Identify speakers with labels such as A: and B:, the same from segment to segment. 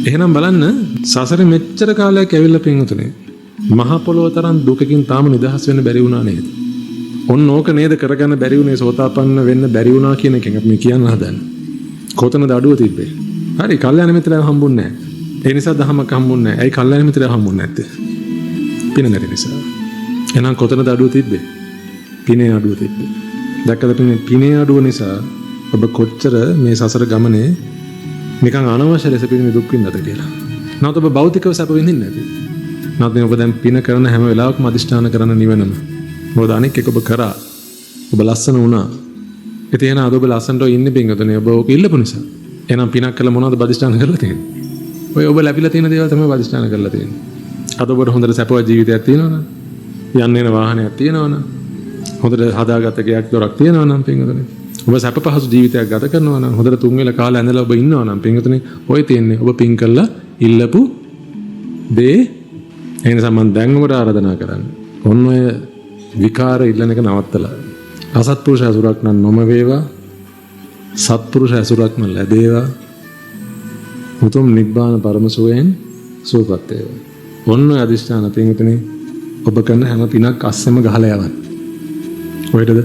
A: එහෙනම් බලන්න සසරේ මෙච්චර කාලයක් ඇවිල්ලා පින්වතුනේ මහ පොළොව තරම් දුකකින් තාම නිදහස් වෙන්න බැරි වුණා නේද? ඔන්න ඕක නේද කරගන්න බැරි වුණේ සෝතාපන්න වෙන්න බැරි වුණා කියන එකෙන් අපි මේ කියන්න හදන්නේ. කොතනද අඩුව තිබ්බේ? හරි, කල්යාණ මිත්‍රයව හම්බුන්නේ නැහැ. ඒ නිසා දහමක් හම්බුන්නේ නැහැ. ඇයි කල්යාණ මිත්‍රයව හම්බුන්නේ නැත්තේ? පින නැති නිසා. එහෙනම් කොතනද අඩුව තිබ්බේ? පිනේ අඩුව තිබ්බේ. දැක්කද පිනේ අඩුව නිසා ඔබ කොච්චර මේ සසර ගමනේ නිකන් අනවශ්‍ය ලෙස පිනේ දුක් විඳද කියලා. නැවත ඔබ භෞතිකව සැප විඳින්නේ නැති. නැත්නම් ඔබ දැන් පින කරන හැම වෙලාවකම අදිෂ්ඨාන කරන නිවනම. මොකද අනෙක් එක ඔබ කරා. ඔබ ලස්සන වුණා. ඉතින් එහෙනම් අද ඔබ ලස්සනට ඉන්නේ පින්වතුනේ ඔබ ඕක ඉල්ලපු නිසා. එහෙනම් පිනක් කළා මොනවද අදිෂ්ඨාන කරලා තියෙන්නේ? ඔය ඔබ ලැබිලා තියෙන දේවල් තමයි අදිෂ්ඨාන කරලා තියෙන්නේ. අද ඔබට හොඳට සැපවත් ජීවිතයක් තියෙනවනම්, යන්න එන වාහනයක් තියෙනවනම්, හොඳට හදාගත්ත ගෙයක් දොරක් තියෙනවනම් පින්වතුනේ ඔබ සැප පහසු ජීවිතයක් ගත කරනවා නම් හොඳට තුන් වෙල කාලා ඇඳලා ඔබ ඉන්නවා නම් පින්වතුනේ ඔය තියෙන්නේ ඔබ පින් කළා ඉල්ලපු දේ. ඒ නිසා මම දැන් ඔබට ආරාධනා කරන්නේ ඔන්න ඔය විකාර ඉල්ලන එක නවත්තලා අසත්පුරුෂ අසුරක් නම් නොම වේවා, සත්පුරුෂ අසුරක් නම් ලැබේවා, උතුම් නිබ්බාන පරම සුවයෙන් සුවපත් වේවා. ඔන්න ඔය අදිෂ්ඨාන පින්වතුනේ ඔබ කරන හැම පිනක් අස්සෙම ගහලා යවන්න. ඔයටද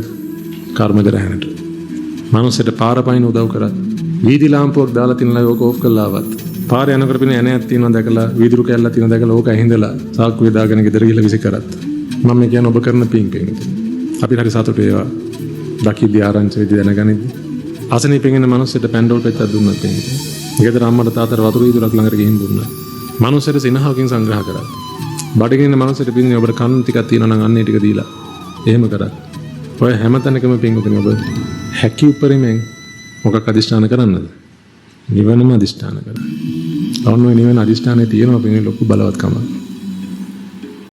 A: කර්මද රැහැනට. මනුස්සයට පාර පයින් උදව් කරත්, වීදි ලාම්පුවක් දාලා තිනලා ඕක ඕෆ් කරලා ආවත්, පාර යනකොට පින ඇණයක් තියෙනවා දැකලා, වීදුරු කැල්ලක් තියෙනවා දැකලා ඕක ඇහිඳලා සාක්කුවේ දාගෙන ගෙදර ගිහලා විසි කරත්. මම කියන්නේ ඔබ කරන පින් පින්වතුනේ. අපි හරි සතුටු වේවා. දකිද්දී ආරංචි වෙදි දැනගනිද්දී. අසනීපෙන් ඉන්න මනුස්සයට පැන්ඩෝල් පෙත්තක් දුන්නත් පින්වතුනේ. ගෙදර අම්මට තාත්තට වතුර වීදුරක් ළඟට ගිහින් දුන්නා. මනුස්සයට සිනහවකින් සංග්‍රහ කරා. බඩගින්න ඉන්න මනුස්සයට පින්නේ ඔබට කන් ටිකක් තියෙනවා නම් අන්නේ ටික දීලා. එහෙම කරා. ඔය හැමතැනකම පින්වතුනේ ඔබ හැකි උපරිමෙන් මොකක් අදිෂ්ඨාන කරන්නද? නිවනම අදිෂ්ඨාන කරන්න. ඔන්න ඔය නිවන අදිෂ්ඨානයේ තියෙනවා පින්නේ ලොකු බලවත්කමක්.